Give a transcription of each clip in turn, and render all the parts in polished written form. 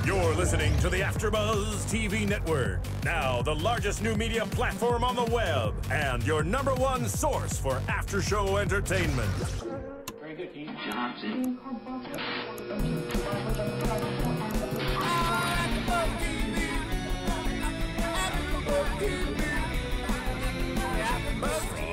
You're listening to the AfterBuzz TV network, now the largest new media platform on the web, and your #1 source for after-show entertainment. Very good, Keith Johnson.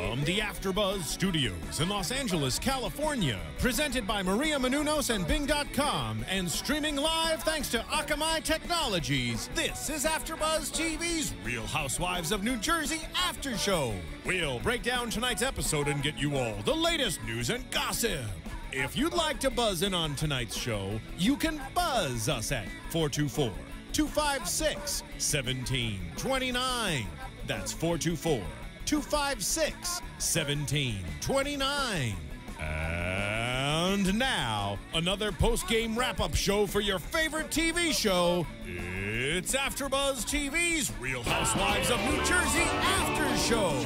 From the AfterBuzz Studios in Los Angeles, California, presented by Maria Menounos and Bing.com, and streaming live thanks to Akamai Technologies, this is AfterBuzz TV's Real Housewives of New Jersey After Show. We'll break down tonight's episode and get you all the latest news and gossip. If you'd like to buzz in on tonight's show, you can buzz us at 424-256-1729. That's 424-256-1729. And now, another post-game wrap-up show for your favorite TV show. It's AfterBuzz TV's Real Housewives of New Jersey After Show.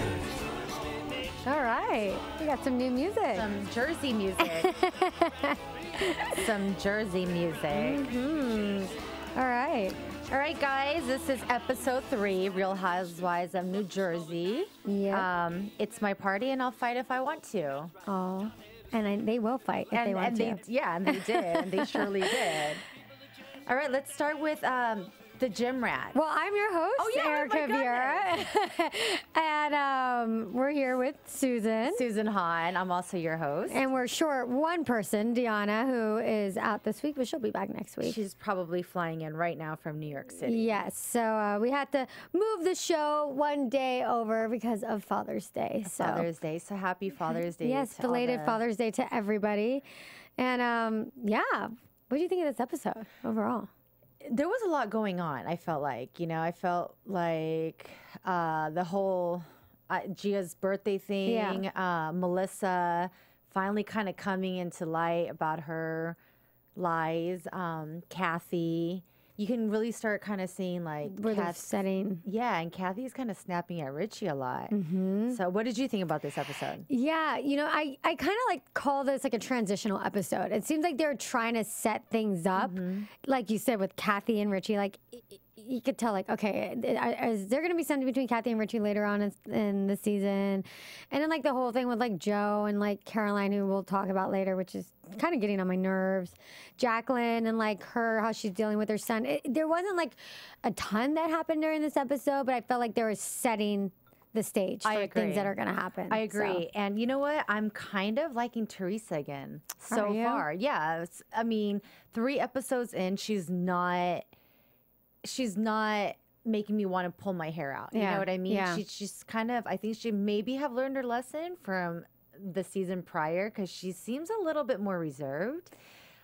All right, we got some new music. Some Jersey music. Some Jersey music. All right. All right, guys, this is episode 3, Real Housewives of New Jersey. Yeah. It's my party, and I'll fight if I want to. Oh, and they will fight if they want to. Yeah, and they did, and they surely did. All right, let's start with the gym rat. Well, I'm your host, Erika Garcia and we're here with Susan Hahn. I'm also your host. And we're short one person, Deanna, who is out this week, but she'll be back next week. She's probably flying in right now from New York City. Yes, so we had to move the show one day over because of Father's Day. Father's Day, so happy Father's Day. Yes, belated Father's Day to everybody. And yeah, what do you think of this episode overall? There was a lot going on, I felt like. I felt like the whole Gia's birthday thing, Melissa finally kind of coming into light about her lies, Kathy. You can really start kind of seeing like setting. Yeah, and Kathy's kind of snapping at Richie a lot. So what did you think about this episode? Yeah, I kind of like call this like a transitional episode. It seems like they're trying to set things up, like you said, with Kathy and Richie. Like you could tell, like, okay, is there going to be something between Kathy and Richie later on in the season? And then like the whole thing with like Joe and like Caroline, who we'll talk about later, which is kind of getting on my nerves. Jacqueline and like how she's dealing with her son. There wasn't like a ton that happened during this episode, but I felt like they were setting the stage for things that are going to happen. I agree. So. And you know what? I'm kind of liking Teresa again so far. Yeah. I mean, 3 episodes in, she's not making me want to pull my hair out. You know what I mean? Yeah. She's kind of, I think she maybe have learned her lesson from the season prior, because she seems a little bit more reserved.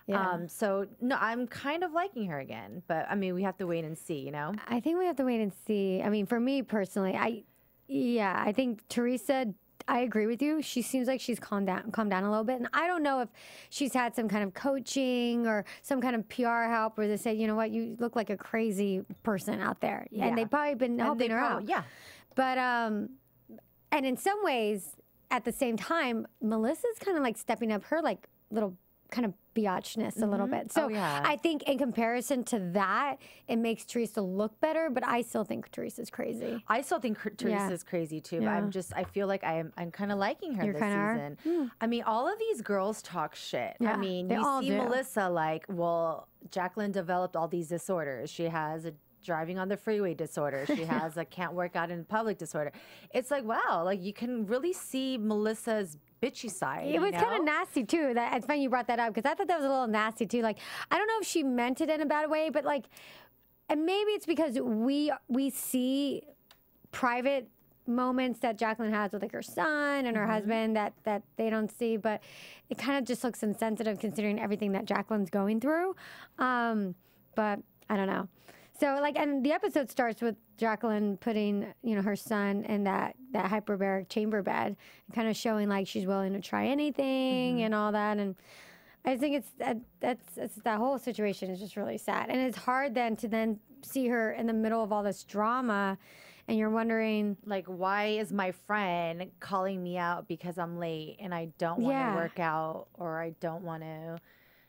Yeah. So no, I'm kind of liking her again, but I mean, we have to wait and see, I think we have to wait and see. I mean, for me personally, I think Teresa, I agree with you. She seems like she's calmed down a little bit. And I don't know if she's had some kind of coaching or some kind of PR help where they say, you know what, you look like a crazy person out there. Yeah. And they've probably been helping her out. Yeah. But, and in some ways, at the same time, Melissa's kind of like stepping up her like little kind of biatchness a little bit. So I think in comparison to that, it makes Teresa look better, but I still think Teresa's crazy. I still think Teresa's crazy too, but I feel like I'm kind of liking her this season. I mean, all of these girls talk shit. I mean, you see Melissa like, well, Jacqueline developed all these disorders. She has a driving on the freeway disorder. She has a can't work out in public disorder. It's like, wow, like you can really see Melissa's bitchy side. It was kind of nasty too. It's funny you brought that up, because I thought that was a little nasty too. Like, I don't know if she meant it in a bad way, but like, and maybe it's because we see private moments that Jacqueline has with like her son and her husband that they don't see, but it kind of just looks insensitive considering everything that Jacqueline's going through. But I don't know. So like, and the episode starts with Jacqueline putting, her son in that hyperbaric chamber bed, and kind of showing like she's willing to try anything and all that. And I think it's that whole situation is just really sad. And it's hard then to see her in the middle of all this drama, and you're wondering, like, why is my friend calling me out because I'm late and I don't want to work out, or I don't want to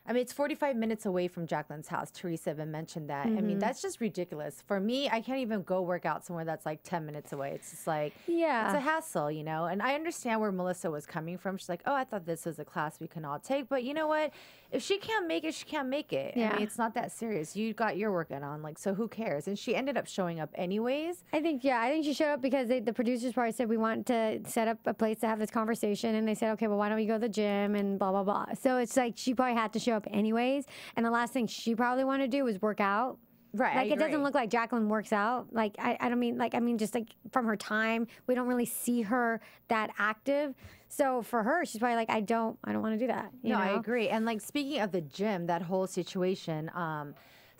I mean, it's 45 minutes away from Jacqueline's house. Teresa even mentioned that. I mean, that's just ridiculous. For me, I can't even go work out somewhere that's like 10 minutes away. It's just like, it's a hassle, you know? And I understand where Melissa was coming from. She's like, oh, I thought this was a class we can all take. But you know what? If she can't make it, she can't make it. I mean, it's not that serious. You got your workout on, like, so who cares? And she ended up showing up anyways. I think she showed up because the producers probably said, we want to set up a place to have this conversation. And they said, okay, well, why don't we go to the gym and blah, blah, blah. So it's like she probably had to show up anyways. And the last thing she probably wanted to do was work out. Right. Like, it doesn't look like Jacqueline works out. Like, I don't mean, like, I mean, just like from her time, we don't really see her that active. So for her, she's probably like, I don't want to do that. You know? I agree. And like, speaking of the gym, that whole situation,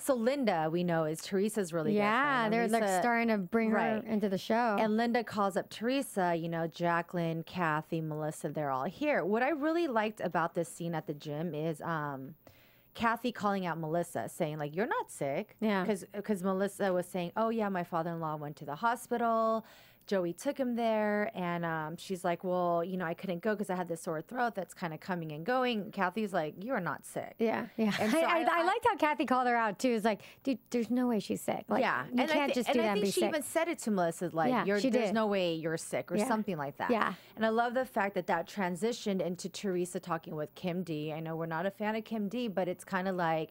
so Linda, we know, is Teresa's really good friend. They're like starting to bring her into the show. And Linda calls up Teresa, you know, Jacqueline, Kathy, Melissa, they're all here. What I really liked about this scene at the gym is Kathy calling out Melissa, saying like, you're not sick. Yeah. Because Melissa was saying, oh yeah, my father-in-law went to the hospital. Joey took him there, and she's like, well, you know, I couldn't go because I had this sore throat that's kind of coming and going. Kathy's like, you are not sick. Yeah, yeah. And so I liked how Kathy called her out, too. It's like, dude, there's no way she's sick. Like, you can't just do that and be sick. And I think she even said it to Melissa, like, there's no way you're sick or something like that. Yeah. And I love the fact that that transitioned into Teresa talking with Kim D. I know we're not a fan of Kim D, but it's kind of like,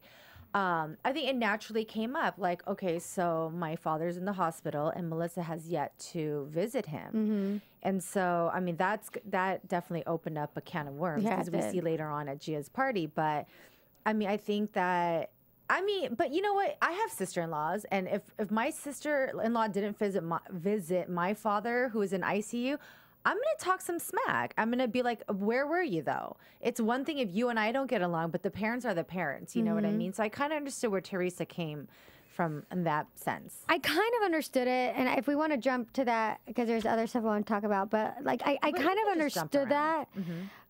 I think it naturally came up like, okay, so my father's in the hospital and Melissa has yet to visit him. And so, I mean, that definitely opened up a can of worms because we see later on at Gia's party. But I mean, I think that, but you know what? I have sister-in-laws, and if my sister-in-law didn't visit my father who is in ICU, I'm going to talk some smack. I'm going to be like, where were you, though? It's one thing if you and I don't get along, but the parents are the parents. You know what I mean? So I kind of understood where Teresa came from in that sense. I kind of understood it. And if we want to jump to that, because there's other stuff I want to talk about, but like I kind of understood that.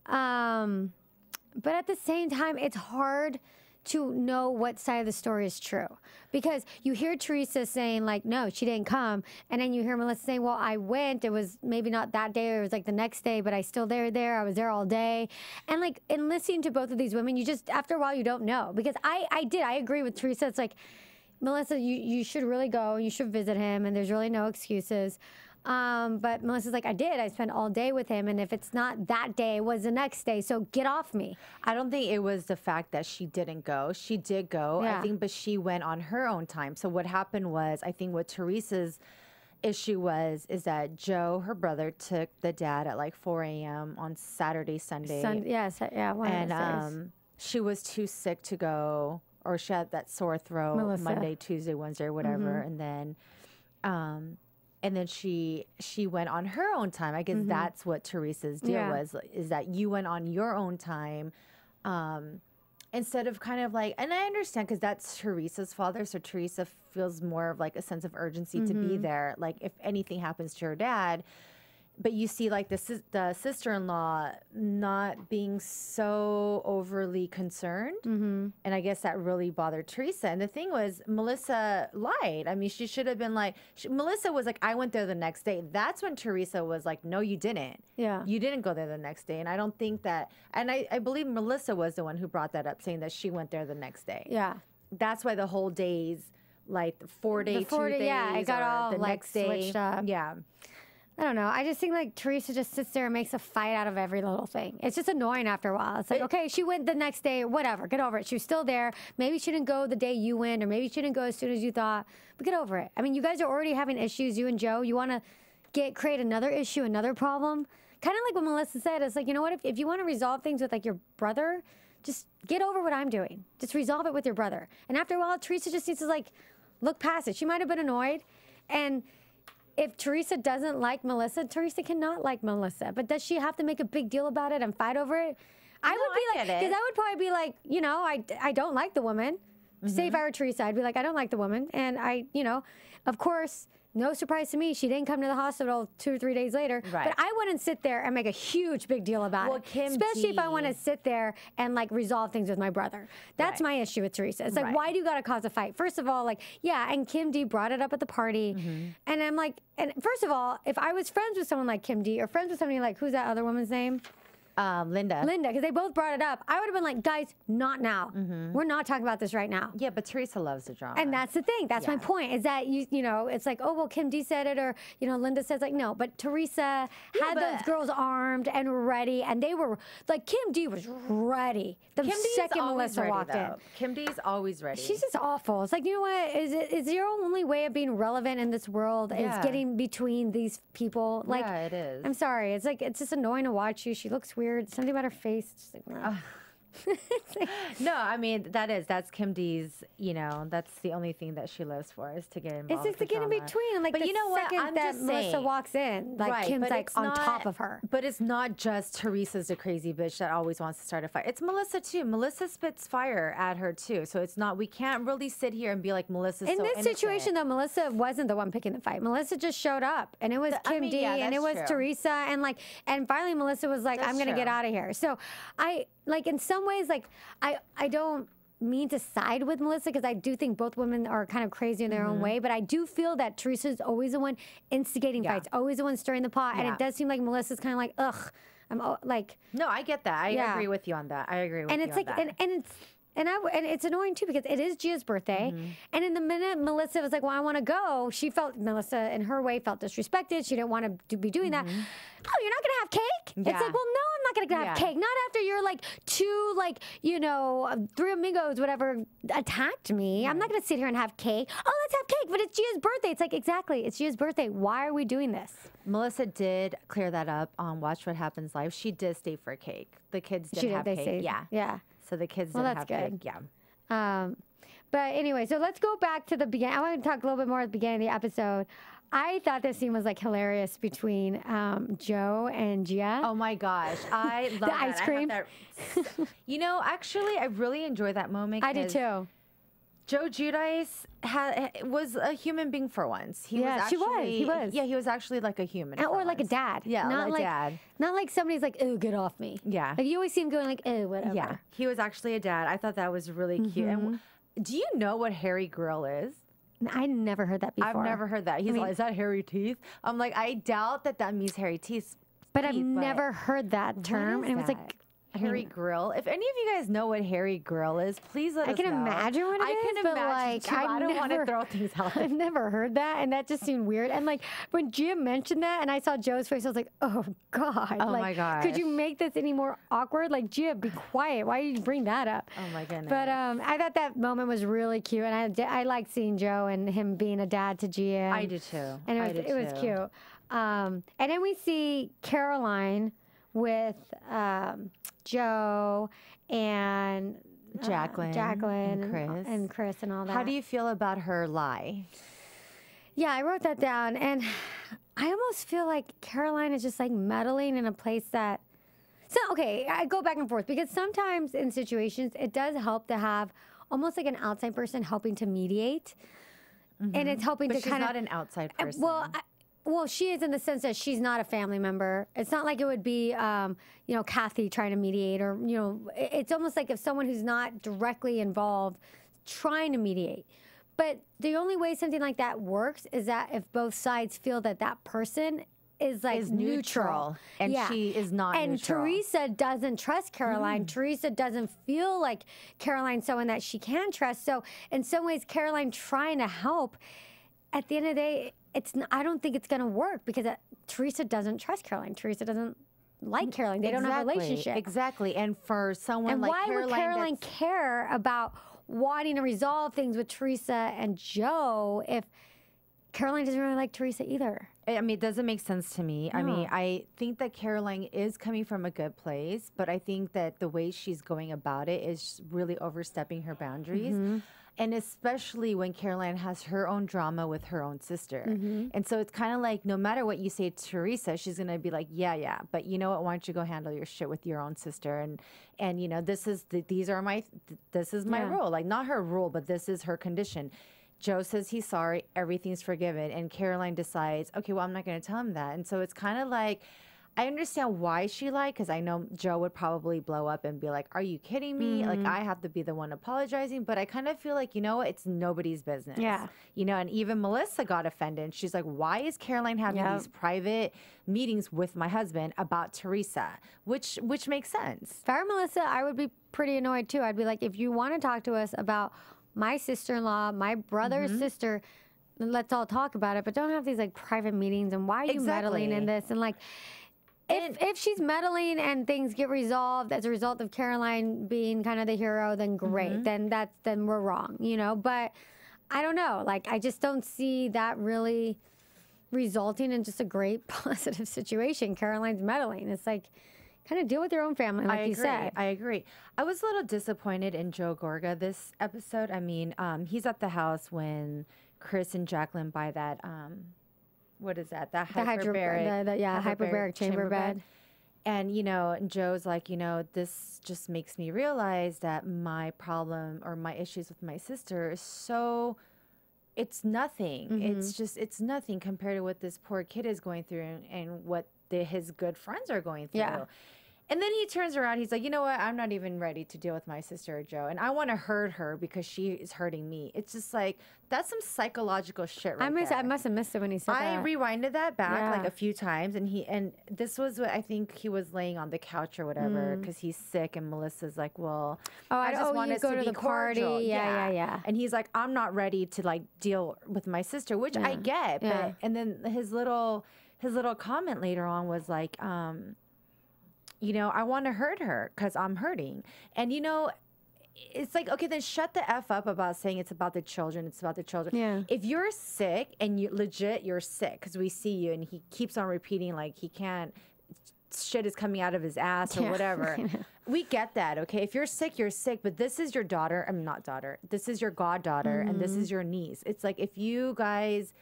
But at the same time, it's hard to know what side of the story is true. Because you hear Teresa saying, like, no, she didn't come. And then you hear Melissa saying, well, I went. It was maybe not that day. It was like the next day, but I still there. I was there all day. And like, in listening to both of these women, you just, after a while, you don't know. Because I agree with Teresa. It's like, Melissa, you should really go. You should visit him. And there's really no excuses. But Melissa's like, I did. I spent all day with him. And if it's not that day, it was the next day. So get off me. I don't think it was the fact that she didn't go. She did go, I think, but she went on her own time. So what happened was, I think what Teresa's issue is that Joe, her brother, took the dad at like 4 a.m. on Saturday, Sunday. And she was too sick to go, or she had that sore throat Monday, Tuesday, Wednesday, or whatever. And then she went on her own time. I guess that's what Teresa's deal was, is that you went on your own time instead of kind of like, and I understand because that's Teresa's father. So Teresa feels more of like a sense of urgency to be there. Like if anything happens to her dad, but you see like the sister-in-law not being so overly concerned. And I guess that really bothered Teresa. And the thing was, Melissa lied. I mean, she should have been like, Melissa was like, I went there the next day. That's when Teresa was like, no, you didn't. Yeah. You didn't go there the next day. And I don't think that, and I believe Melissa was the one who brought that up, saying that she went there the next day. Yeah. That's why the whole days, like the 4 day, 2 days, it got all the like next day. Switched up. Yeah. I don't know. I just think like Teresa just sits there and makes a fight out of every little thing. It's just annoying after a while. It's like, okay, she went the next day, whatever, get over it. She was still there. Maybe she didn't go the day you went, or maybe she didn't go as soon as you thought, but get over it. I mean, you guys are already having issues, you and Joe. You want to create another issue, another problem? Kind of like what Melissa said. It's like, you know what? If you want to resolve things with like your brother, just get over what I'm doing. Just resolve it with your brother. And after a while, Teresa just needs to like look past it. She might have been annoyed, and if Teresa doesn't like Melissa, Teresa cannot like Melissa. But does she have to make a big deal about it and fight over it? I would be like, because I would probably be like, you know, I don't like the woman. Say if I were Teresa, I'd be like, I don't like the woman. And of course, no surprise to me, she didn't come to the hospital 2 or 3 days later. Right. But I wouldn't sit there and make a huge big deal about it. Especially if I want to sit there and like resolve things with my brother. That's my issue with Teresa. It's like, why do you got to cause a fight? First of all, like, yeah, and Kim D brought it up at the party. And I'm like, and first of all, if I was friends with someone like Kim D or friends with somebody like, who's that other woman's name? Linda. Because they both brought it up. I would have been like, guys, not now. We're not talking about this right now. Yeah, but Teresa loves the drama. And that's the thing. That's my point, is that, you know, it's like, oh, well, Kim D said it, or, you know, Linda says, like, no. But Teresa had those girls armed and ready, and they were, like, Kim D was ready. The second Melissa walked in. Kim D's always ready. She's just awful. It's like, you know what? Is your only way of being relevant in this world is getting between these people? Like, yeah, it is. I'm sorry. It's like, it's just annoying to watch you. She looks weird. Something about her face. Just like, no. No, I mean, that's Kim D's, you know, that's the only thing that she lives for, is to get involved. It's just to get in between. Like, but you know what? I'm that just Melissa saying, walks in, like, Kim's like on top of her. But it's not just Teresa's the crazy bitch that always wants to start a fight. It's Melissa too. Melissa spits fire at her too. So it's not, we can't really sit here and be like, Melissa's in so this innocent. situation though, Melissa wasn't the one picking the fight. Melissa just showed up, and it was Kim D, and it was Teresa, and finally Melissa was like, I'm gonna get out of here. So like, in some ways, like, I don't mean to side with Melissa, because I do think both women are kind of crazy in their own way, but I do feel that Teresa's always the one instigating fights, always the one stirring the pot, and it does seem like Melissa's kind of like, ugh, I'm like... No, I get that. I agree with you on that. I agree with you on that. And it's annoying too, because it is Gia's birthday, and in the minute Melissa was like, "Well, I want to go," Melissa in her way felt disrespected. She didn't want to be doing that. Oh, you're not gonna have cake? Yeah. It's like, well, no, I'm not gonna have cake. Not after you're like two, like, you know, three amigos, whatever, attacked me. I'm not gonna sit here and have cake. Oh, let's have cake, but it's Gia's birthday. It's like, exactly, it's Gia's birthday. Why are we doing this? Melissa did clear that up on Watch What Happens Live. She did stay for cake. The kids did have cake. Yeah. So the kids didn't have cake. Yeah. But anyway, so let's go back to the beginning. I want to talk a little bit more at the beginning of the episode. I thought this scene was like hilarious between Joe and Gia. Oh my gosh, I love the ice cream. You know, actually, I really enjoyed that moment. I did too. Joe Giudice was a human being for once. He was. Yeah, he was actually like a human. Or like a dad. Yeah, not like a dad. Not like somebody's like, oh, get off me. Yeah. Like, you always see him going like, oh, whatever. Yeah, he was actually a dad. I thought that was really cute. And do you know what hairy grill is? I never heard that before. I've never heard that. He's like, is that hairy teeth? I'm like, I doubt that means hairy teeth. But I've never heard that term. And it was like, hairy grill. If any of you guys know what hairy grill is, please let us know. I can imagine what it is. I can imagine too. I don't want to throw things out. I've never heard that, and that just seemed weird. And like, when Gia mentioned that, and I saw Joe's face, I was like, oh God. Oh my God. Could you make this any more awkward? Like, Gia, be quiet. Why did you bring that up? Oh my goodness. But I thought that moment was really cute, and I liked seeing Joe and him being a dad to Gia. I did too. And it was cute. And then we see Caroline with Joe and Jacqueline and Chris and all that. How do you feel about her lie? Yeah, I wrote that down, and I almost feel like Caroline is just like meddling in a place that... So, okay, I go back and forth, because sometimes in situations it does help to have almost like an outside person helping to mediate, and it's helping to kind of... But she's not an outside person. Well, she is in the sense that she's not a family member. It's not like it would be, you know, Kathy trying to mediate, or, you know, it's almost like if someone who's not directly involved trying to mediate. But the only way something like that works is that if both sides feel that that person is like neutral. And she is not and neutral. Teresa doesn't trust Caroline. Teresa doesn't feel like Caroline's someone that she can trust. So in some ways, Caroline trying to help, at the end of the day, I don't think it's going to work, because Teresa doesn't trust Caroline. Teresa doesn't like Caroline. They don't have a relationship. Exactly. And for someone like Caroline... And why would Caroline care about wanting to resolve things with Teresa and Joe if Caroline doesn't really like Teresa either? I mean, it doesn't make sense to me. No. I mean, I think that Caroline is coming from a good place, but I think that the way she's going about it is really overstepping her boundaries. And especially when Caroline has her own drama with her own sister. And so it's kind of like, no matter what you say to Teresa, she's going to be like, yeah, but you know what? Why don't you go handle your shit with your own sister? And you know, this is my rule. Like, not her rule, but this is her condition. Joe says he's sorry, everything's forgiven. And Caroline decides, okay, well, I'm not going to tell him that. And so it's kind of like, I understand why she lied, because I know Joe would probably blow up and be like, are you kidding me? Like, I have to be the one apologizing. But I kind of feel like, you know what? It's nobody's business. Yeah. You know, and even Melissa got offended. She's like, why is Caroline having these private meetings with my husband about Teresa? Which makes sense. If I were Melissa, I would be pretty annoyed too. I'd be like, if you want to talk to us about my sister-in-law, my brother's sister, then let's all talk about it. But don't have these like private meetings. And why are you meddling in this? And like, if she's meddling and things get resolved as a result of Caroline being kind of the hero, then great. Then we're wrong, you know. But I don't know. Like, I just don't see that really resulting in just a great positive situation. Caroline's meddling. It's like, kind of deal with your own family, like you said. I agree. I was a little disappointed in Joe Gorga this episode. I mean, he's at the house when Chris and Jacqueline buy that, what is that? That hyperbaric chamber bed. And, you know, and Joe's like, you know, this just makes me realize that my problem or my issues with my sister is so, it's nothing. It's nothing compared to what this poor kid is going through and what his good friends are going through. Yeah. And then he turns around. He's like, you know what? I'm not even ready to deal with my sister, Joe. And I want to hurt her because she is hurting me. It's just like, that's some psychological shit right there. I must have missed it when he said that. I rewinded that back like a few times. And this was what I think he was laying on the couch or whatever because he's sick. And Melissa's like, well, I just want us to be cordial. Yeah. And he's like, I'm not ready to like deal with my sister, which I get. But, and then his little comment later on was like, you know, I want to hurt her because I'm hurting. And, you know, it's like, okay, then shut the F up about saying it's about the children. It's about the children. Yeah. If you're sick and you're sick because we see you and he keeps on repeating like he can't, shit is coming out of his ass or whatever. We get that, okay? If you're sick, you're sick. But this is your daughter. I'm not daughter. This is your goddaughter and this is your niece. It's like if you guys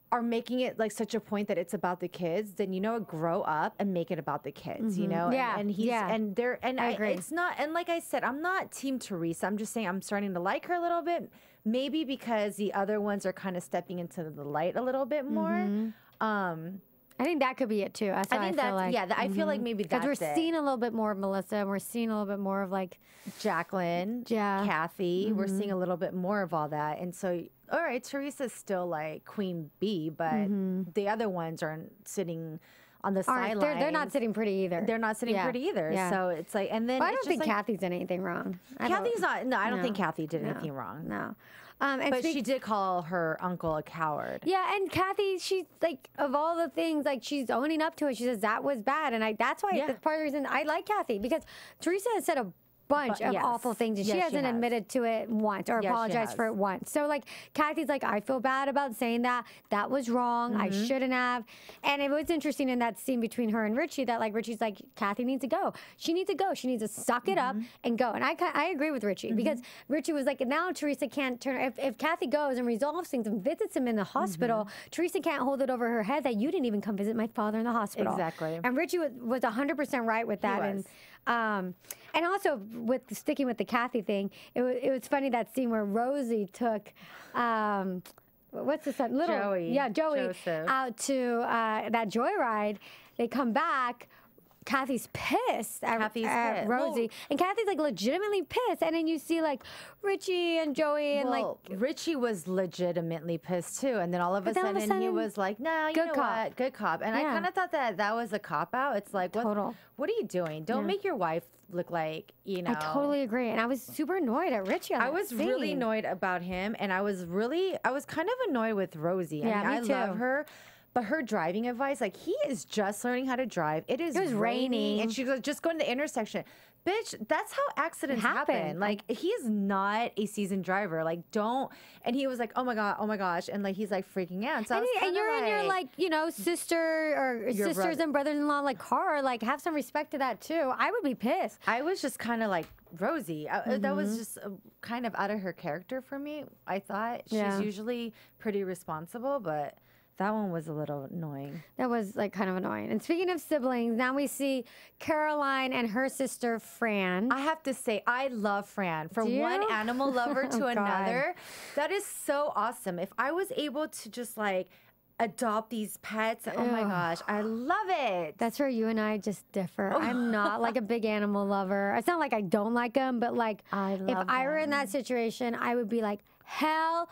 are making it like such a point that it's about the kids, then you know what, grow up and make it about the kids, you know? And he's and they're and I agree. It's not, and like I said, I'm not team Teresa. I'm just saying I'm starting to like her a little bit, maybe because the other ones are kind of stepping into the light a little bit more. I think that could be it too. That's I feel like. Yeah, I feel like maybe that's because we're seeing a little bit more of Melissa and we're seeing a little bit more of like Jacqueline, Kathy. We're seeing a little bit more of all that. And so, all right, Teresa's still like queen bee, but the other ones aren't sitting on the sidelines. They're not sitting pretty either. They're not sitting pretty either. Yeah. So it's like, and then I don't think Kathy's did anything wrong. Kathy's not. No, I don't think Kathy did anything wrong. No. But she did call her uncle a coward. Yeah, and Kathy, she's like, of all the things, like she's owning up to it. She says that was bad, and that's why that's part of the reason I like Kathy, because Teresa has said a bunch of awful things, and she hasn't admitted to it once or apologized for it once. So like Kathy's like, I feel bad about saying that. That was wrong. I shouldn't have. And it was interesting in that scene between her and Richie that like Richie's like, Kathy needs to go. She needs to go. She needs to suck it up and go. And I agree with Richie because Richie was like, now Teresa can't turn. If Kathy goes and resolves things and visits him in the hospital, Teresa can't hold it over her head that you didn't even come visit my father in the hospital. Exactly. And Richie was 100% right with that. And also with sticking with the Kathy thing, it was funny that scene where Rosie took what's this little Joey out to that joyride. They come back. Kathy's pissed at Rosie. And Kathy's like legitimately pissed. And then you see like Richie and Joey and Richie was legitimately pissed too. And then all of a sudden he was like, no, you know what? Good cop. And I kind of thought that was a cop out. It's like, what are you doing? Don't make your wife look like, you know. I totally agree. And I was super annoyed at Richie on I was really annoyed about him. And I was kind of annoyed with Rosie. Yeah, I mean, I love her. But her driving advice, like he is just learning how to drive. It was raining. And she goes, just go to the intersection. Bitch, that's how accidents happen. Like he is not a seasoned driver. Like don't. And he was like, oh my gosh. And like, he's like freaking out. So and you're in your like, you know, sister or sisters and brothers-in-law like car, like have some respect to that too. I would be pissed. I was just kind of like Rosie. That was just kind of out of her character for me. I thought she's usually pretty responsible, but that one was a little annoying. That was like kind of annoying. And speaking of siblings, now we see Caroline and her sister Fran. I have to say, I love Fran. From one animal lover to another. That is so awesome. If I was able to just like adopt these pets. Oh my gosh, I love it. That's where you and I just differ. I'm not like a big animal lover. It's not like I don't like them, but like if I were in that situation, I would be like, hell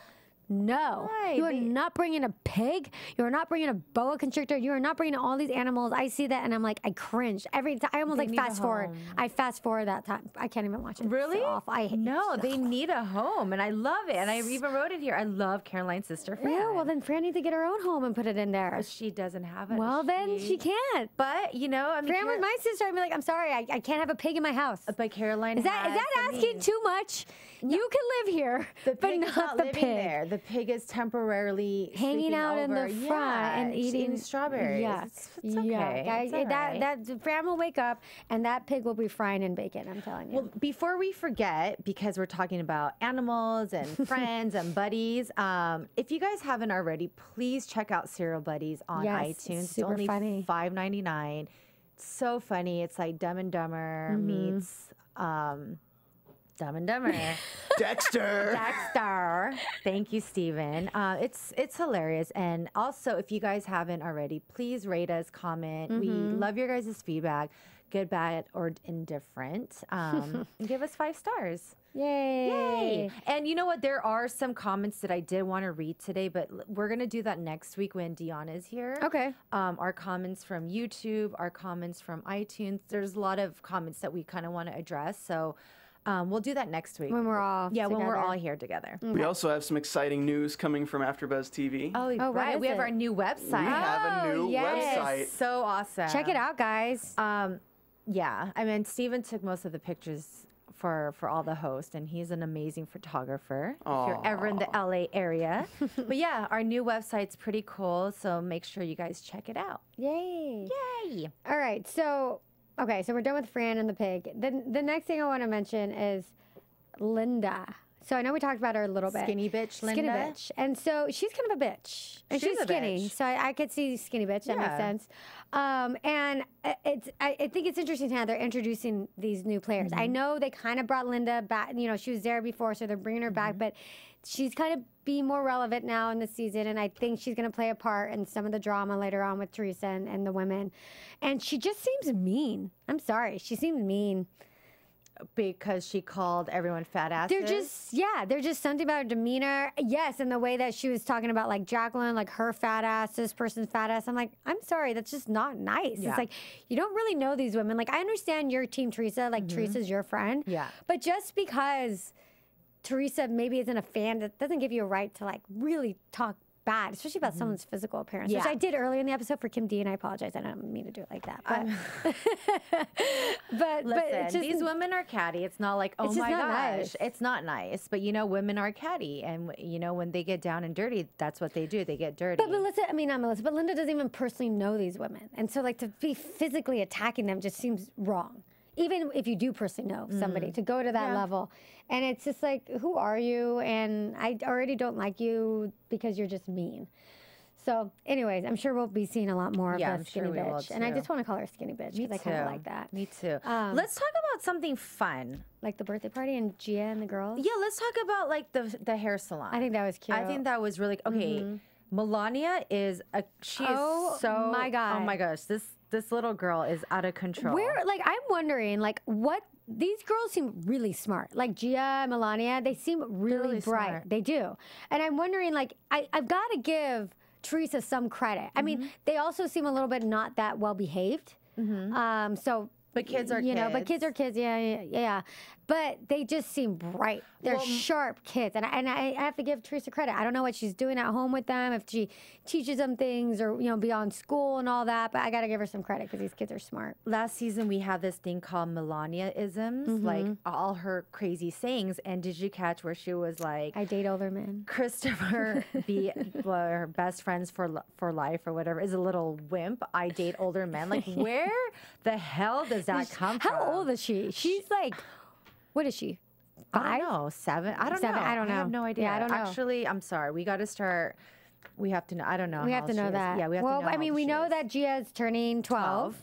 no. Right. You are not bringing a pig. You are not bringing a boa constrictor. You are not bringing all these animals. I see that and I'm like, I cringe every time. I almost like fast forward. I fast forward that time. I can't even watch it. Really? So awful. I hate No, they need a home, and I love it. And I even wrote it here. I love Caroline's sister, Fran. Yeah, well then Fran needs to get her own home and put it in there. She doesn't have it. Well, then she can't. But you know, I mean, Fran was my sister. I'd be like, I'm sorry, I can't have a pig in my house. But Caroline, is that asking too much? You can live here, but not the pig. There. The pig is temporarily hanging out in the front and eating strawberries. Yes, it's okay. Yeah, it's all right. that Fran will wake up and that pig will be frying in bacon. I'm telling you. Well, before we forget, because we're talking about animals and friends and buddies, if you guys haven't already, please check out Serial Buddies on iTunes. It's only funny. $5.99. It's so funny. It's like Dumb and Dumber meets Dumb and Dumber. Dexter. Thank you, Steven. It's hilarious. And also, if you guys haven't already, please rate us, comment. We love your guys' feedback, good, bad, or indifferent. And give us 5 stars. Yay. And you know what? There are some comments that I did want to read today, but we're going to do that next week when Deanna is here. Okay. Our comments from YouTube, our comments from iTunes. There's a lot of comments that we kind of want to address. So we'll do that next week. When we're all when we're all here together. We also have some exciting news coming from AfterBuzz TV. Oh, right. We have our new website. We have a new website. So awesome. Check it out, guys. Yeah. I mean, Steven took most of the pictures for all the hosts, and he's an amazing photographer. If you're ever in the LA area. But yeah, our new website's pretty cool, so make sure you guys check it out. Yay. Yay. All right. So we're done with Fran and the pig. The next thing I want to mention is Linda. So I know we talked about her a little bit. Skinny bitch, Linda. Skinny bitch. And so she's kind of a bitch. And she's skinny. So I could see skinny bitch. That makes sense. And I think it's interesting how they're introducing these new players. I know they kind of brought Linda back. You know, she was there before, so they're bringing her back. But she's kind of being more relevant now in the season. And I think she's going to play a part in some of the drama later on with Teresa and the women. And she just seems mean. I'm sorry. She seems mean. Because she called everyone fat asses? There's just something about her demeanor. Yes, and the way that she was talking about like Jacqueline, like her fat ass, this person's fat ass. I'm like, I'm sorry, that's just not nice. Yeah. It's like, you don't really know these women. Like, I understand you're Team Teresa, like Teresa's your friend. Yeah. But just because Teresa maybe isn't a fan, that doesn't give you a right to like really talk bad, especially about someone's physical appearance, which I did earlier in the episode for Kim D, and I apologize. I don't mean to do it like that. But listen, these women are catty. It's not like, oh my gosh, nice. It's not nice. But you know, women are catty, and you know, when they get down and dirty, that's what they do. They get dirty. But not Linda doesn't even personally know these women, and so like to be physically attacking them just seems wrong. Even if you do personally know somebody, to go to that level. And it's just like, who are you? And I already don't like you because you're just mean. So anyways, I'm sure we'll be seeing a lot more of the skinny bitch. And I just want to call her skinny bitch because I kind of like that. Me too. Let's talk about something fun. Like the birthday party and Gia and the girls? Yeah, let's talk about like the hair salon. I think that was cute. I think that was really, okay. Melania is so, my God. Oh my gosh, this little girl is out of control. I'm wondering, like, what, these girls seem really smart. Like Gia and Melania, they seem really bright. Smart. They do. And I'm wondering, like, I've got to give Teresa some credit. I mean, they also seem a little bit not that well behaved. But kids are kids. But kids are kids, yeah. But they just seem bright. They're sharp kids. And I have to give Teresa credit. I don't know what she's doing at home with them, if she teaches them things or, beyond school and all that. But I got to give her some credit because these kids are smart. Last season, we had this thing called Melania-isms, like all her crazy sayings. And did you catch where she was like, I date older men. Christopher her best friends for life or whatever, is a little wimp. I date older men. Like, where the hell does that come from? How old is she? She's like, what is she? 5? I don't know. 7? I don't know. I don't know. I have no idea. Yeah, I don't know. Actually, I'm sorry. We got to start. We have to know. I don't know. We have to know that. Yeah, we have to know. Well, I mean, we know that Gia's turning 12.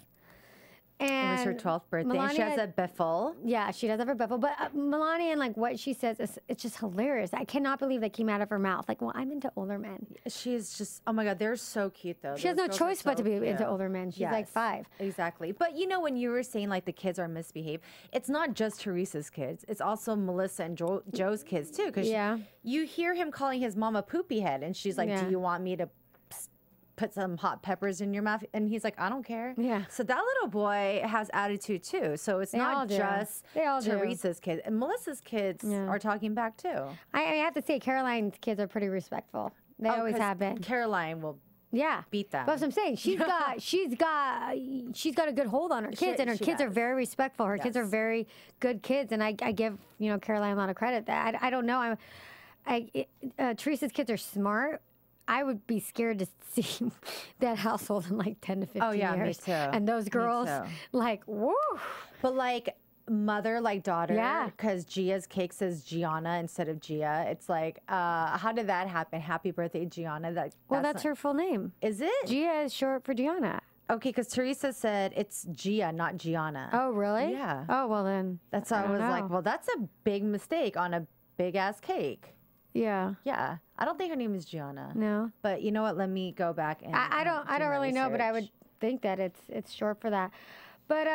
And it was her 12th birthday. Melania, she has a biffle. Yeah, she does have a biffle. But Melania and like what she says, it's just hilarious. I cannot believe that came out of her mouth. Like, well, I'm into older men. She's just, oh my God, they're so cute though. She has no choice but to be into older men. She's like 5. Exactly. But you know, when you were saying like the kids are misbehaved, it's not just Teresa's kids. It's also Melissa and Joe's kids too. Because you hear him calling his mom a poopy head, and she's like, "Do you want me to put some hot peppers in your mouth?" And he's like, "I don't care." Yeah. So that little boy has attitude too. So it's not just Teresa's kids. And Melissa's kids are talking back too. I have to say, Caroline's kids are pretty respectful. They always have been. Caroline will beat them. That's what I'm saying. She's got a good hold on her kids, and her kids are very respectful. Her kids are very good kids, and I give Caroline a lot of credit. That I don't know. Teresa's kids are smart. I would be scared to see that household in like 10 to 15 years. Me too. And those girls, like, woo. But like mother, like daughter, because Gia's cake says Gianna instead of Gia. It's like, how did that happen? Happy birthday, Gianna. That's her full name. Is it? Gia is short for Gianna. Okay, because Teresa said it's Gia, not Gianna. Oh, really? Yeah. Oh, well then. That's why I was like, well, that's a big mistake on a big ass cake. Yeah. Yeah. I don't think her name is Gianna. No. But you know what? Let me go back and I don't really know, but I would think that it's short for that. But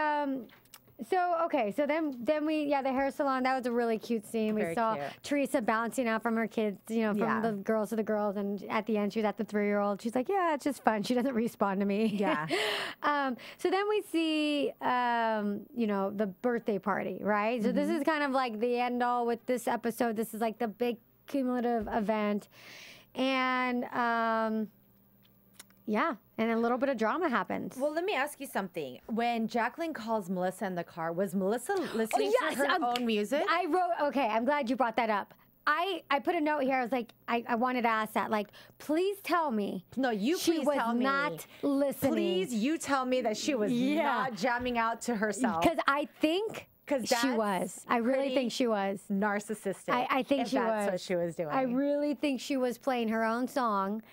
so then we the hair salon, that was a really cute scene. We saw Teresa bouncing out from her kids, from the girls to the girls, and at the end she was at the 3-year-old. She's like, yeah, it's just fun. She doesn't respond to me. Yeah. So then we see the birthday party, right? So this is kind of like the end all with this episode. This is like the big cumulative event, and and a little bit of drama happens. Well, let me ask you something. When Jacqueline calls Melissa in the car, was Melissa listening to her own music? I'm glad you brought that up. I put a note here. I was like, I wanted to ask that. Like, please tell me. No, she was not listening. Please, you tell me that she was not jamming out to herself. Because I think she was. I really think she was. Narcissistic. I think she was. That's what she was doing. I really think she was playing her own song.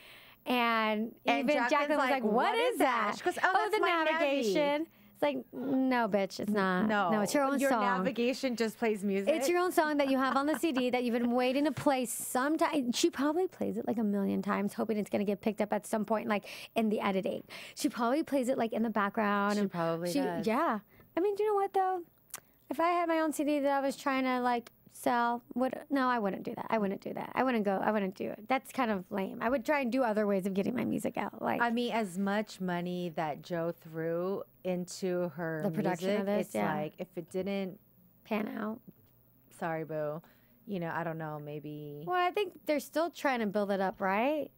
And even Jacqueline was like, what is that? She goes, oh, that's the navigation. It's like, no, bitch, it's not. No, it's your own song. Your navigation just plays music. It's your own song that you have on the CD that you've been waiting to play sometime. She probably plays it like 1,000,000 times, hoping it's going to get picked up at some point, like in the editing. She probably plays it like in the background. She probably does. Yeah. I mean, do you know what, though? If I had my own CD that I was trying to like sell, I wouldn't do that. I wouldn't do that. I wouldn't do it. That's kind of lame. I would try and do other ways of getting my music out. Like, I mean, as much money that Joe threw into her production of this, it's like if it didn't pan out. Sorry, boo. I don't know, maybe. Well, I think they're still trying to build it up, right?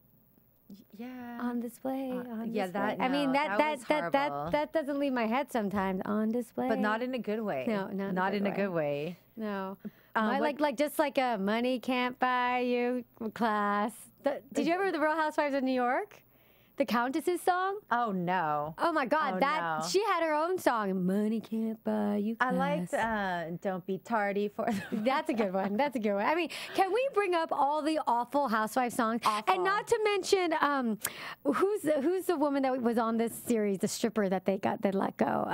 Yeah. On display. That that doesn't leave my head sometimes. On display. But not in a good way. No, not in a good way. No. Just like a money can't buy you class. Did you ever hear the Real Housewives of New York? The Countess's song? Oh, no. Oh, my God. She had her own song, Money Can't Buy You Class. I liked Don't Be Tardy for That's a good one. I mean, can we bring up all the awful Housewives songs? Awful. And not to mention, who's the woman that was on this series, the stripper that they let go?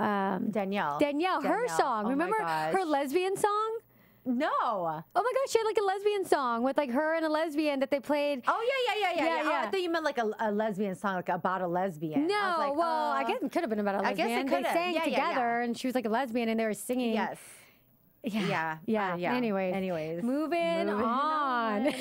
Danielle. Her song. Oh, Remember her lesbian song? No. Oh my gosh, she had like a lesbian song with like her and a lesbian that they played. Oh yeah. I thought you meant like a lesbian song, like about a lesbian. No, I guess it could have been about a lesbian. I guess it could have. They sang together, and she was like a lesbian, and they were singing. Yes. Yeah. Anyways, moving on.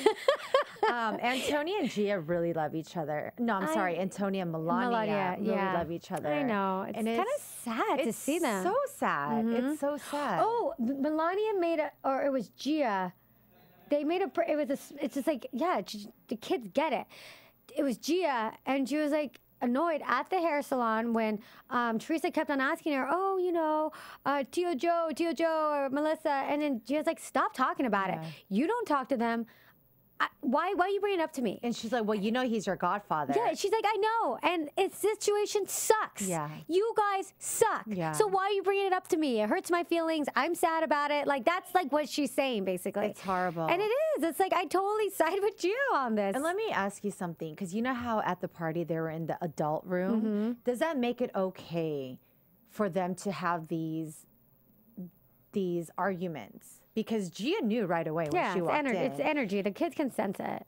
Antonia and Gia really love each other. No, I'm sorry. Antonia and Melania really love each other. I know. It's kind of sad to see them. So sad. Mm-hmm. It's so sad. Oh, Melania or it was Gia. They made it's just like, the kids get it. It was Gia, and she was like, annoyed at the hair salon when Teresa kept on asking her, Tio Joe, or Melissa, and then she was like, stop talking about it. You don't talk to them. Why are you bringing it up to me? And she's like, well, he's your godfather. Yeah, she's like, I know, and its situation sucks. Yeah. You guys suck. Yeah. So why are you bringing it up to me? It hurts my feelings. I'm sad about it. Like, that's like what she's saying, basically. It's horrible. And it is. It's like, I totally side with you on this. And let me ask you something, because you know how at the party they were in the adult room? Mm-hmm. Does that make it okay for them to have these arguments, because Gia knew right away when she walked in. It's energy. The kids can sense it.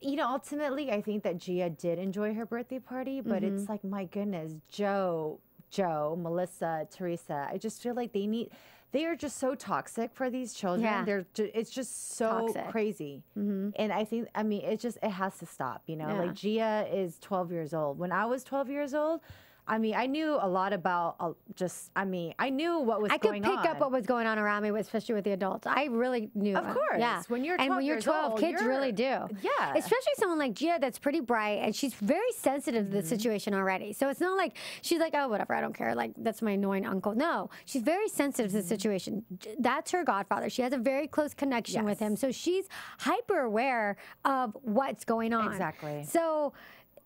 You know, ultimately, I think that Gia did enjoy her birthday party, but it's like, my goodness, Joe, Melissa, Teresa. I just feel like they are just so toxic for these children. Yeah. It's just so Toxic. crazy. And it has to stop, you know? Like, Gia is 12 years old. When I was 12 years old, I mean, I knew a lot about I knew what was going on. I could pick up what was going on around me, especially with the adults. I really knew. Of course. Yeah. When you're 12 and when you're 12, kids really do. Yeah. Especially someone like Gia that's pretty bright and she's very sensitive to the situation already. So it's not like she's like, oh, whatever, I don't care. Like, that's my annoying uncle. No, she's very sensitive to the situation. That's her godfather. She has a very close connection with him. So she's hyper aware of what's going on. Exactly. So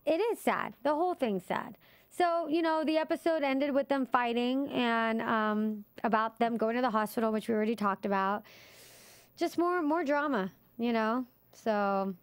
it is sad. The whole thing's sad. So, you know, the episode ended with them fighting and about them going to the hospital, which we already talked about. Just more drama, you know? So,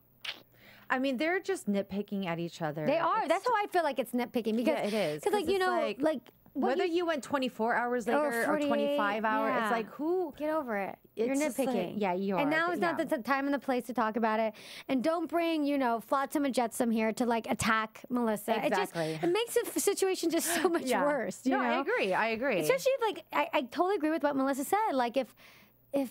I mean, they're just nitpicking at each other. they are. That's how I feel like it's nitpicking. Because, it is. Because, like, you know, like whether you went 24 hours later or 25 hours, it's like, who? Get over it. You're It's just nitpicking. like, yeah, you are. And now is not the time and the place to talk about it. And don't bring, you know, Flotsam and Jetsam here to, like, attack Melissa. Exactly. It makes the situation just so much worse. You know? I agree. Especially, like, I totally agree with what Melissa said. Like, if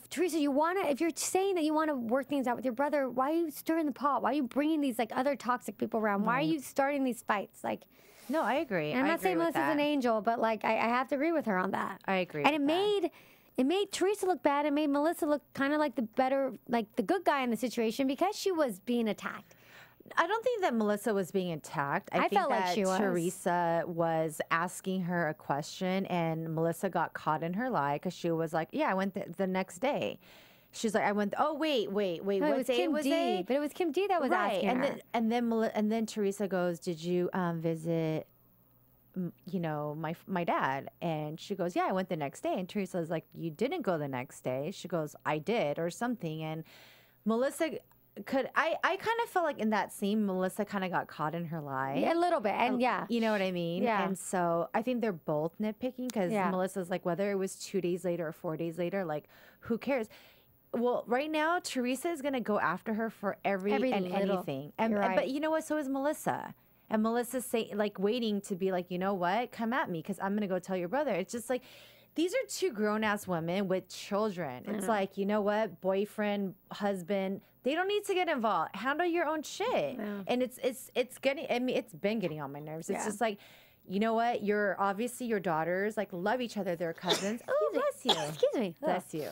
Teresa, if you're saying that you want to work things out with your brother, why are you stirring the pot? Why are you bringing these, like, other toxic people around? Why are you starting these fights? Like, no, I agree. and I'm not saying Melissa's an angel, but, like, I have to agree with her on that. I agree. And it made Teresa look bad. It made Melissa look kind of like the good guy in the situation because she was being attacked. I don't think that Melissa was being attacked. I think felt like that she was. Teresa was asking her a question, and Melissa got caught in her lie because she was like, "Yeah, I went the next day." She's like, "I went. Oh, wait. No, What day was it?" But it was Kim D that was asking her. And then Teresa goes, "Did you visit?" You know, my dad. And she goes, "Yeah, I went the next day." And Teresa's like, "You didn't go the next day." She goes, "I did," or something. And Melissa I kind of felt like in that scene, Melissa kind of got caught in her lie. Yeah, a little bit. And you know what I mean? Yeah. And so I think they're both nitpicking because Melissa's like, whether it was 2 days later or 4 days later, like, who cares? Well, right now, Teresa is going to go after her for every and anything. But you know what? So is Melissa. And Melissa's waiting to be like, you know what? Come at me because I'm going to go tell your brother. It's just like, these are two grown-ass women with children. It's like, you know what? Boyfriend, husband, they don't need to get involved. Handle your own shit. Yeah. And it's getting, I mean, it's been getting on my nerves. It's just like, you know what? Obviously your daughters like love each other. They're cousins. Oh, bless you. Excuse me. Bless you.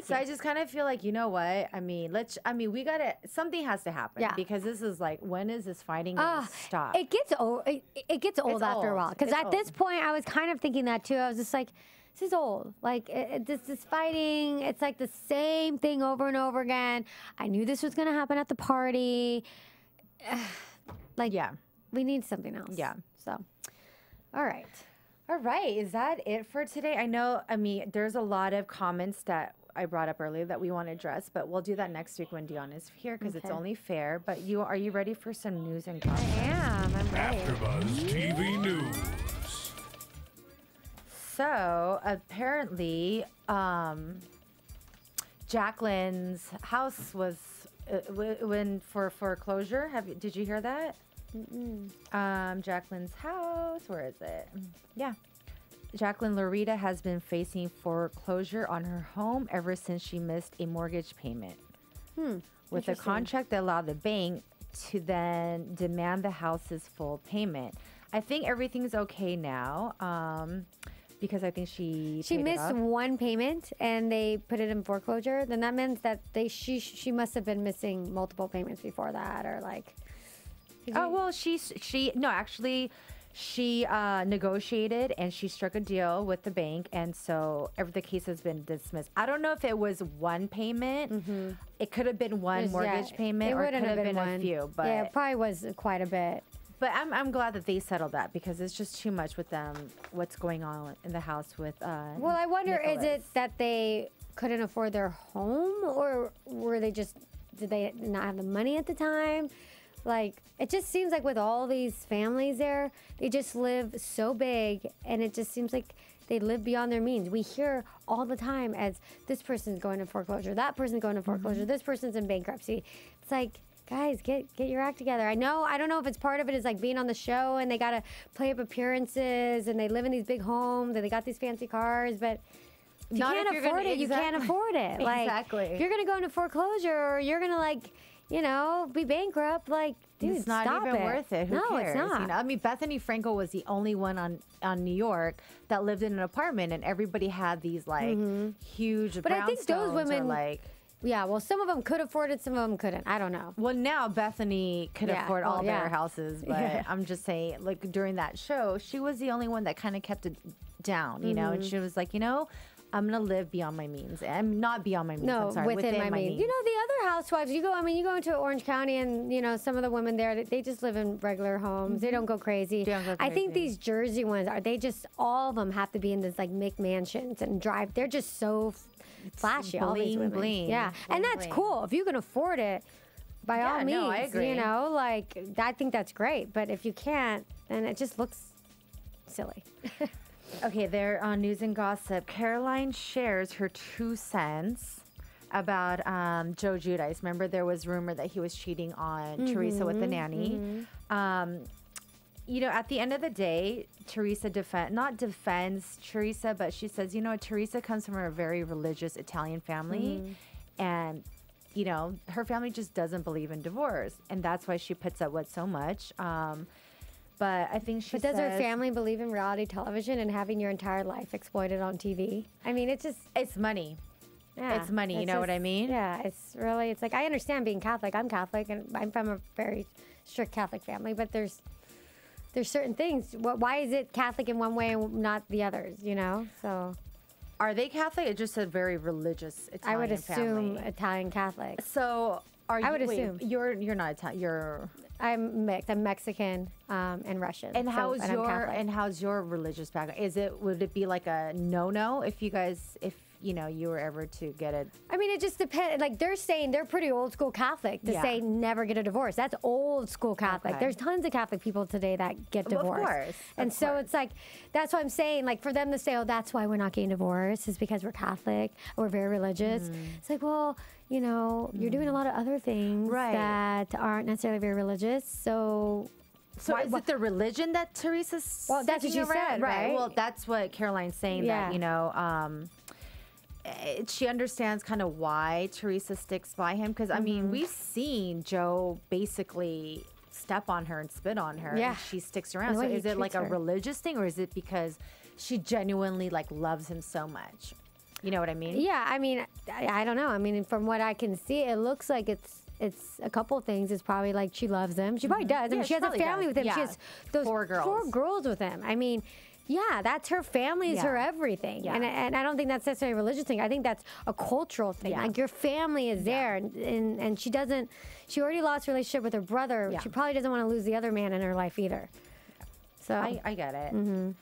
So I just kind of feel like, you know what? I mean, we gotta, something has to happen. Yeah. Because this is like, when is this fighting gonna stop? It gets old. It gets old after a while. Because at this point, I was kind of thinking that too. I was just like, this is old. Like, this fighting, it's like the same thing over and over again. I knew this was going to happen at the party. We need something else. Yeah. So, all right. All right. Is that it for today? I mean, there's a lot of comments that I brought up earlier that we want to address, but we'll do that next week when Dion is here because it's only fair. But are you ready for some news and gossip? I am. I'm ready. AfterBuzz TV News. So apparently, Jacqueline's house was went for foreclosure. Did you hear that? Jacqueline's house. Where is it? Yeah, Jacqueline Loretta has been facing foreclosure on her home ever since she missed a mortgage payment. With a contract that allowed the bank to then demand the house's full payment. I think everything's okay now. Because I think she missed one payment and they put it in foreclosure. Then that means that she must have been missing multiple payments before that, or like. She negotiated and she struck a deal with the bank, and so the case has been dismissed. I don't know if it was one payment. It could have been one mortgage payment, or it could have been a few. But yeah, it probably was quite a bit. But I'm glad that they settled that because it's just too much with them. What's going on in the house with? Well, I wonder, is it that they couldn't afford their home, or did they not have the money at the time? Like, it just seems like with all these families there, they just live so big, and it just seems like they live beyond their means. We hear all the time as this person's going to foreclosure, that person's going to foreclosure, this person's in bankruptcy. It's like, guys, get your act together. I don't know if it's part of it is like being on the show and they got to play up appearances and they live in these big homes and they got these fancy cars, but if you can't afford it, you can't afford it. Like, Exactly. if you're going to go into foreclosure or you're going to, like, you know, be bankrupt, like, dude, it's not stop even worth it. Who no, cares? It's not. You know? I mean, Bethany Frankel was the only one on New York that lived in an apartment, and everybody had these like huge. But I think those women, like, yeah, well, some of them could afford it, some of them couldn't. I don't know. well, now Bethany could afford all their houses, but I'm just saying, like during that show, she was the only one that kind of kept it down, you know, and she was like, you know, I'm gonna live beyond my means. I'm not beyond my means. No, I'm sorry, within my means. You know, the other housewives, you go into Orange County and, you know, some of the women there, they just live in regular homes. They don't go crazy. I think these Jersey ones, all of them have to be in this, like, McMansions and drive. They're just so flashy, all these women. Bling. Yeah, and that's cool. If you can afford it, by all means, I agree. you know, like, I think that's great. But if you can't, then it just looks silly. Okay, they're on News and Gossip. Caroline shares her 2 cents about Joe Giudice. Remember, there was rumor that he was cheating on Teresa with the nanny. You know, at the end of the day, Teresa not defends Teresa, but she says, you know, Teresa comes from a very religious Italian family, and you know, her family just doesn't believe in divorce, and that's why she puts up with so much. But I think does her family believe in reality television and having your entire life exploited on TV? I mean, it's money. Yeah, it's money. You know what I mean? Yeah, it's like, I understand being Catholic. I'm Catholic, and I'm from a very strict Catholic family, but there's certain things. Why is it Catholic in one way and not the others, you know? So, are they Catholic? It's just a very religious Italian I would assume family. Italian Catholic. So, I would assume. You're not Italian. I'm mixed. I'm Mexican and Russian. And how's your religious background? Would it be like a no if you know you were ever to get it? I mean, it just depends. Like, they're saying they're pretty old school Catholic to say never get a divorce. That's old school Catholic. Okay. There's tons of Catholic people today that get divorced. Of course. And so it's like, that's what I'm saying. Like, for them to say, oh, that's why we're not getting divorced is because we're Catholic or we're very religious. It's like, well, you know, you're doing a lot of other things that aren't necessarily very religious. So is it the religion that Teresa's? Well, that's what you said, right? Well, that's what Caroline's saying. That, you know, she understands kind of why Teresa sticks by him, because I mean, we've seen Joe basically step on her and spit on her, and she sticks around. So is it like a religious thing, or is it because she genuinely like loves him so much? You know what I mean? Yeah, I mean, I don't know. I mean, from what I can see, it looks like it's a couple of things. It's probably like she loves him. She probably does. I mean, she has a family with him. Yeah. She has those 4 girls with him. I mean, yeah, that's her family, is her everything. Yeah. And I don't think that's necessarily a religious thing. I think that's a cultural thing. Like, your family is there, and she already lost relationship with her brother. She probably doesn't want to lose the other man in her life either. So I get it.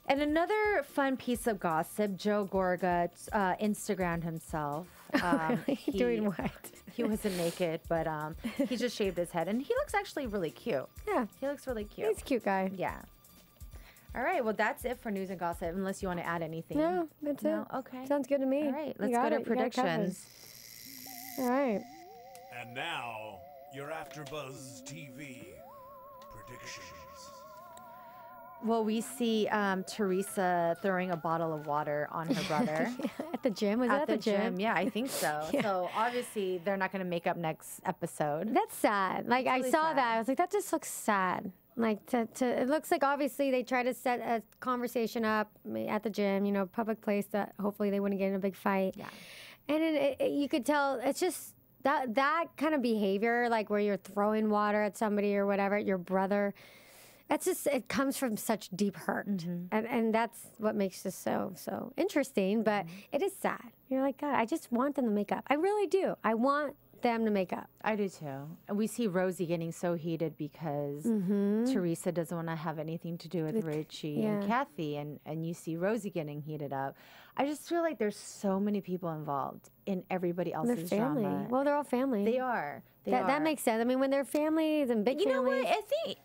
And another fun piece of gossip, Joe Gorga Instagrammed himself. Doing what? He wasn't naked, but he just shaved his head, and he looks actually really cute. Yeah. He looks really cute. He's a cute guy. Yeah. All right, well, that's it for news and gossip, unless you want to add anything. No, that's it. Okay. Sounds good to me. All right, let's go to predictions. All right. And now, your AfterBuzz TV predictions. Well, we see Teresa throwing a bottle of water on her brother. At the gym? Was that at the gym? Yeah, I think so. So obviously they're not going to make up next episode. That's sad. Like, I saw that. I was like, that just looks sad. Like, it looks like obviously they try to set a conversation up at the gym, you know, public place that hopefully they wouldn't get in a big fight. Yeah. And you could tell it's just that kind of behavior, like where you're throwing water at somebody or whatever, at your brother. That's just, it comes from such deep hurt. And that's what makes this so interesting, but it is sad. You're like, God, I just want them to make up. I really do. I want them to make up. I do too. And we see Rosie getting so heated because Teresa doesn't want to have anything to do with Richie and Kathy, and you see Rosie getting heated up. I just feel like there's so many people involved in everybody else's family. drama. Well, they're all family. They are. That makes sense. I mean, when they're families and big families. You know what? I think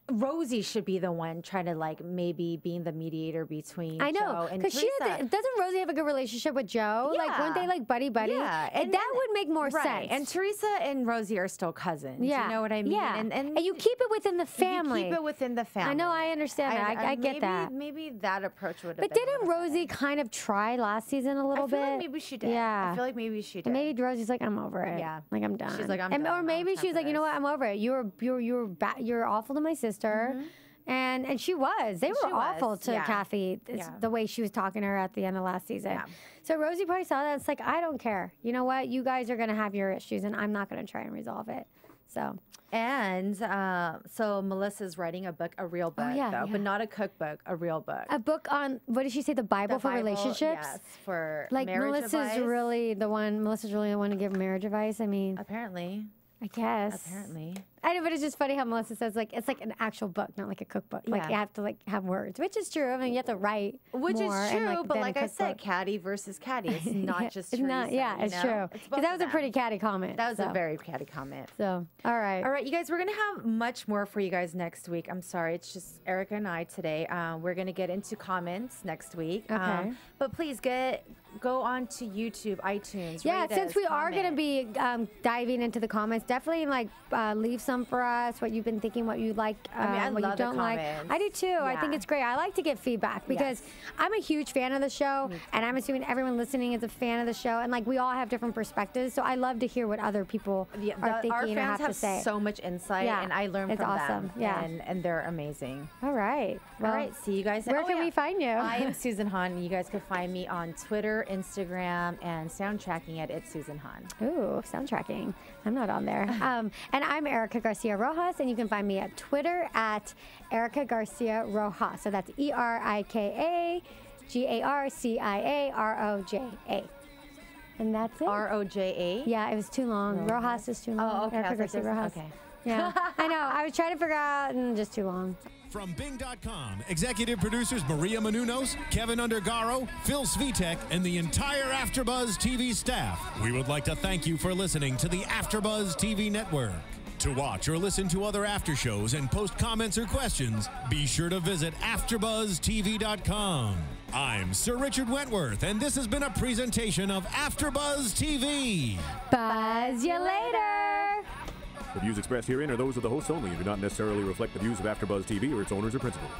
Rosie should be the one trying to like maybe being the mediator between Joe and Teresa. Doesn't Rosie have a good relationship with Joe? Yeah. Like, weren't they like buddy? Yeah, and that would make more sense. And Teresa and Rosie are still cousins. Yeah, you know what I mean. Yeah, and you keep it within the family. You keep it within the family. I know, I understand that. I get that. Maybe that approach would have. But didn't Rosie kind of try last season a little bit? I feel like maybe she did. Yeah, I feel like maybe she did. And maybe Rosie's like, I'm over it. Yeah, like I'm done. She's like, I'm done. Or maybe she was like, you know what, I'm over it. You're awful to my sister. And she was. They were awful to Kathy. It's the way she was talking to her at the end of last season. Yeah. So Rosie probably saw that. It's like, I don't care. You know what? You guys are going to have your issues, and I'm not going to try and resolve it. So. And so Melissa's writing a book, a real book, but not a cookbook, a real book. A book on, what did she say, the Bible for relationships? Yes, for like marriage advice. Melissa's really the one to give marriage advice. I mean. Apparently. I guess. Apparently. I know, but it's just funny how Melissa says, like, it's like an actual book, not like a cookbook. Like, you have to, like, have words, which is true. I mean, you have to write Which more is true, and, but like I said, catty versus catty. It's not just It's Teresa, not, it's true. Because that was a pretty catty comment. That was a very catty comment. So, all right. All right, you guys, we're going to have much more for you guys next week. I'm sorry, it's just Erika and I today. We're going to get into comments next week. Okay. But please go on to YouTube, iTunes. Yeah, since we are going to be diving into the comments, definitely, like, leave some for us, what you've been thinking, what you like, I what love you don't the like. comments. I do too. Yeah. I think it's great. I like to get feedback because I'm a huge fan of the show, and I'm assuming everyone listening is a fan of the show, and like we all have different perspectives. So I love to hear what other people are thinking or have to say. So much insight, and I learn from them. Yeah, and they're amazing. All right. Well, all right. See you guys. Where can we find you? I am Susan Hahn. You guys can find me on Twitter, Instagram, and soundtracking at It's Susan Hahn. Ooh, soundtracking. I'm not on there. And I'm Erika Garcia Rojas, and you can find me at Twitter at Erika Garcia Roja. So that's ErikaGarcia Roja. And that's it. Roja? Yeah, it was too long. Rojas is too long. Oh, okay. Erika Garcia Rojas. Okay. Yeah, I know. I was trying to figure out, and just too long. From Bing.com, executive producers Maria Menounos, Kevin Undergaro, Phil Svitek, and the entire AfterBuzz TV staff, we would like to thank you for listening to the AfterBuzz TV network. To watch or listen to other after shows and post comments or questions, be sure to visit AfterBuzzTV.com. I'm Sir Richard Wentworth, and this has been a presentation of AfterBuzz TV. Buzz you later. The views expressed herein are those of the hosts only and do not necessarily reflect the views of AfterBuzz TV or its owners or principals.